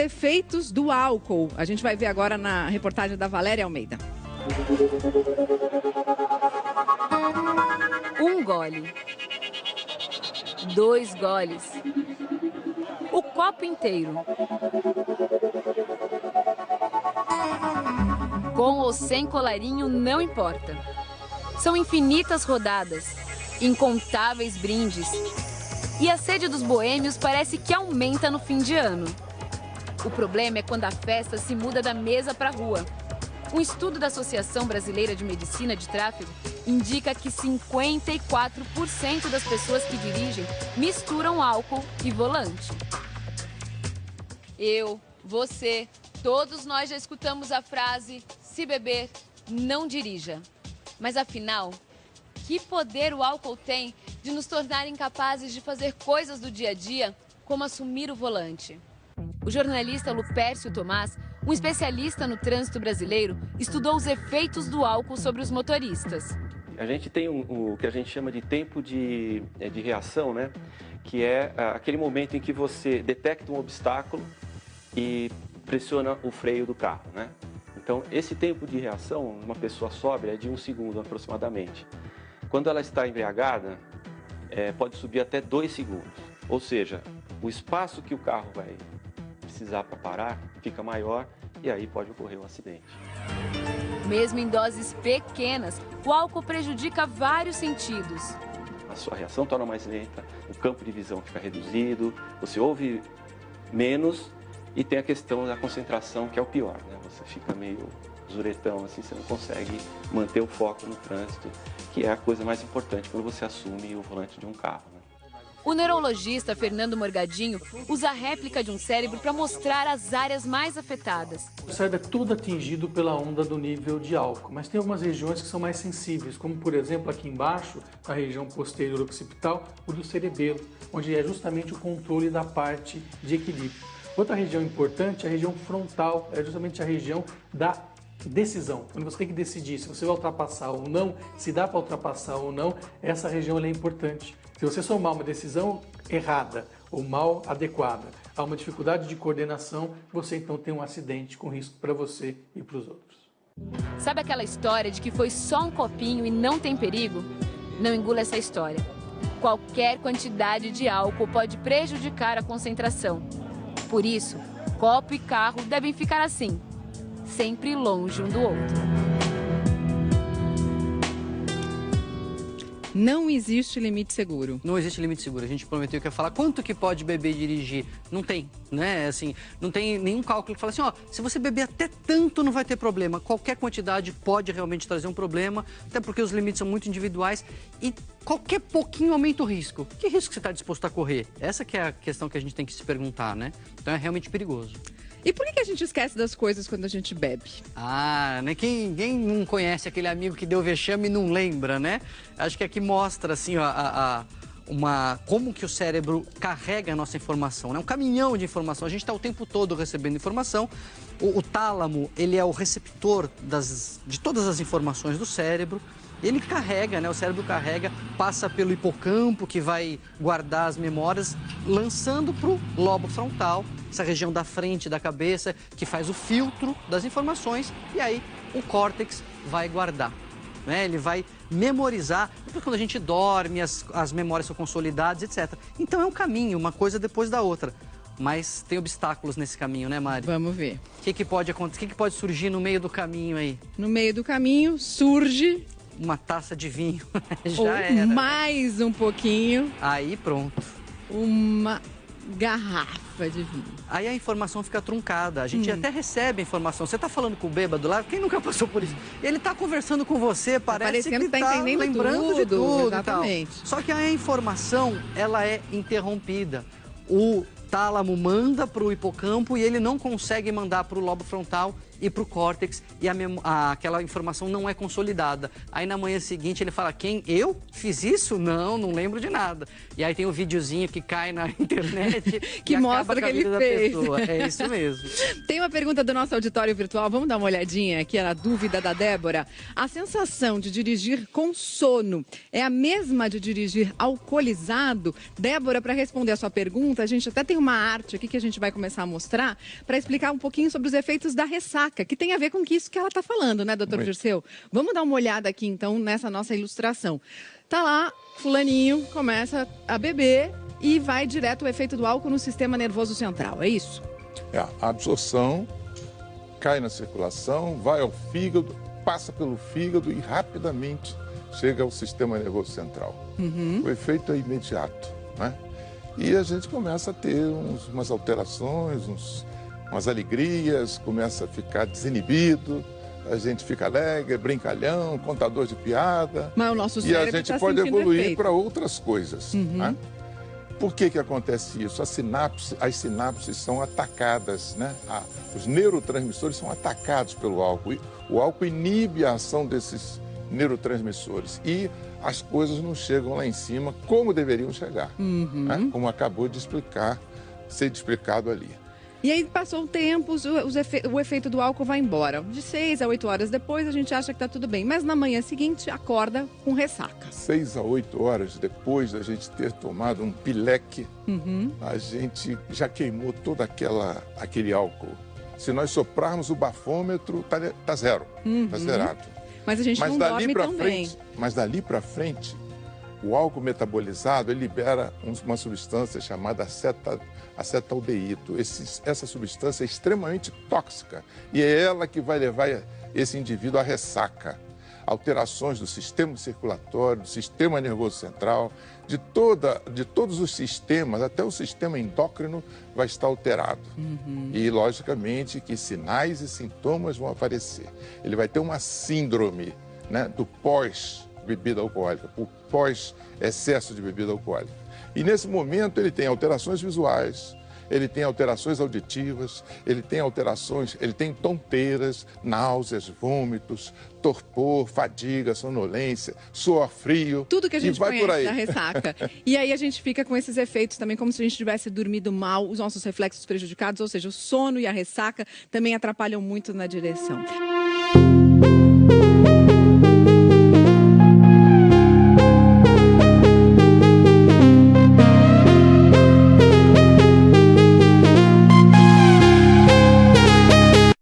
efeitos do álcool. A gente vai ver agora na reportagem da Valéria Almeida. Um gole. 2 goles. O copo inteiro. Com ou sem colarinho, não importa. São infinitas rodadas, incontáveis brindes. E a sede dos boêmios parece que aumenta no fim de ano. O problema é quando a festa se muda da mesa para a rua. Um estudo da Associação Brasileira de Medicina de Tráfego indica que 54% das pessoas que dirigem misturam álcool e volante. Eu, você, todos nós já escutamos a frase: se beber, não dirija. Mas afinal, que poder o álcool tem de nos tornar incapazes de fazer coisas do dia a dia, como assumir o volante? O jornalista Lupércio Tomás, um especialista no trânsito brasileiro, estudou os efeitos do álcool sobre os motoristas. A gente tem o que a gente chama de tempo de reação, né? Que é aquele momento em que você detecta um obstáculo e pressiona o freio do carro, né? Então, esse tempo de reação, uma pessoa sóbria, é de 1 segundo aproximadamente. Quando ela está embriagada, pode subir até 2 segundos. Ou seja, o espaço que o carro vai precisar para parar fica maior e aí pode ocorrer um acidente. Mesmo em doses pequenas, o álcool prejudica vários sentidos. A sua reação torna mais lenta, o campo de visão fica reduzido, você ouve menos e tem a questão da concentração, que é o pior, né? Você fica meio zuretão, assim, você não consegue manter o foco no trânsito, que é a coisa mais importante quando você assume o volante de um carro, né? O neurologista Fernando Morgadinho usa a réplica de um cérebro para mostrar as áreas mais afetadas. O cérebro é todo atingido pela onda do nível de álcool, mas tem algumas regiões que são mais sensíveis, como por exemplo aqui embaixo, na região posterior occipital, o do cerebelo, onde é justamente o controle da parte de equilíbrio. Outra região importante é a região frontal, é justamente a região da decisão, quando você tem que decidir se você vai ultrapassar ou não, se dá para ultrapassar ou não, essa região é importante. Se você tomar uma decisão errada ou mal adequada, há uma dificuldade de coordenação, você então tem um acidente com risco para você e para os outros. Sabe aquela história de que foi só um copinho e não tem perigo? Não engula essa história. Qualquer quantidade de álcool pode prejudicar a concentração. Por isso, copo e carro devem ficar assim, sempre longe um do outro. Não existe limite seguro. Não existe limite seguro. A gente prometeu que ia falar quanto que pode beber e dirigir. Não tem, né? Assim, não tem nenhum cálculo que fala assim, ó, se você beber até tanto não vai ter problema. Qualquer quantidade pode realmente trazer um problema, até porque os limites são muito individuais e qualquer pouquinho aumenta o risco. Que risco você está disposto a correr? Essa que é a questão que a gente tem que se perguntar, né? Então é realmente perigoso. E por que a gente esquece das coisas quando a gente bebe? Ah, né? Quem não conhece aquele amigo que deu vexame e não lembra, né? Acho que aqui mostra, assim, como que o cérebro carrega a nossa informação, né? Um caminhão de informação. A gente está o tempo todo recebendo informação. O tálamo, ele é o receptor de todas as informações do cérebro. Ele carrega, né? O cérebro carrega, passa pelo hipocampo, que vai guardar as memórias, lançando para o lobo frontal, essa região da frente da cabeça, que faz o filtro das informações, e aí o córtex vai guardar, né? Ele vai memorizar, depois quando a gente dorme, as memórias são consolidadas, etc. Então é um caminho, uma coisa depois da outra. Mas tem obstáculos nesse caminho, né, Mari? Vamos ver. O que pode acontecer? O que pode surgir no meio do caminho aí? No meio do caminho surge uma taça de vinho. Já ou era. Mais um pouquinho. Aí pronto. Uma garrafa de vinho. Aí a informação fica truncada. A gente até recebe a informação. Você está falando com o bêbado lá, quem nunca passou por isso? Ele está conversando com você, parece que está entendendo lembrando de tudo. Exatamente. Só que a informação, ela é interrompida. O tálamo manda para o hipocampo e ele não consegue mandar para o lobo frontal ir para o córtex e aquela informação não é consolidada. Aí na manhã seguinte ele fala, eu fiz isso? Não lembro de nada. E aí tem o videozinho que cai na internet que e mostra acaba com a vida da pessoa. É isso mesmo. Tem uma pergunta do nosso auditório virtual, vamos dar uma olhadinha aqui, a dúvida da Débora. A sensação de dirigir com sono é a mesma de dirigir alcoolizado? Débora, para responder a sua pergunta, a gente até tem uma arte aqui que a gente vai começar a mostrar para explicar um pouquinho sobre os efeitos da ressaca, que tem a ver com isso que ela está falando, né, doutor Dirceu? Vamos dar uma olhada aqui, então, nessa nossa ilustração. Tá lá, fulaninho começa a beber e vai direto o efeito do álcool no sistema nervoso central, é isso? A absorção cai na circulação, vai ao fígado, passa pelo fígado e rapidamente chega ao sistema nervoso central. O efeito é imediato, né? E a gente começa a ter umas alterações, umas alegrias, começa a ficar desinibido, a gente fica alegre, brincalhão, contador de piada. Mas o nosso e a cérebro gente tá pode evoluir efeito. para outras coisas, né? Por que acontece isso? As sinapses são atacadas, né? Os neurotransmissores são atacados pelo álcool. O álcool inibe a ação desses neurotransmissores e as coisas não chegam lá em cima como deveriam chegar, né? Como acabou de ser explicado ali. E aí passou o tempo, o efeito do álcool vai embora. De 6 a 8 horas depois a gente acha que está tudo bem, mas na manhã seguinte acorda com ressaca. 6 a 8 horas depois da gente ter tomado um pileque, a gente já queimou todo aquele álcool. Se nós soprarmos o bafômetro, tá zero, tá zerado. Mas a gente não dorme tão bem. Mas dali para frente, o álcool metabolizado ele libera uma substância chamada acetaldeído. Essa substância é extremamente tóxica e é ela que vai levar esse indivíduo à ressaca. Alterações do sistema circulatório, do sistema nervoso central, de todos os sistemas, até o sistema endócrino vai estar alterado. E, logicamente, que sinais e sintomas vão aparecer. Ele vai ter uma síndrome, né, do pós-bebida alcoólica, o pós-excesso de bebida alcoólica. E, nesse momento, ele tem alterações visuais, ele tem alterações auditivas, ele tem tonteiras, náuseas, vômitos, torpor, fadiga, sonolência, suor frio. Tudo que a gente vai conhece da ressaca. E aí a gente fica com esses efeitos também, como se a gente tivesse dormido mal, os nossos reflexos prejudicados, ou seja, o sono e a ressaca também atrapalham muito na direção.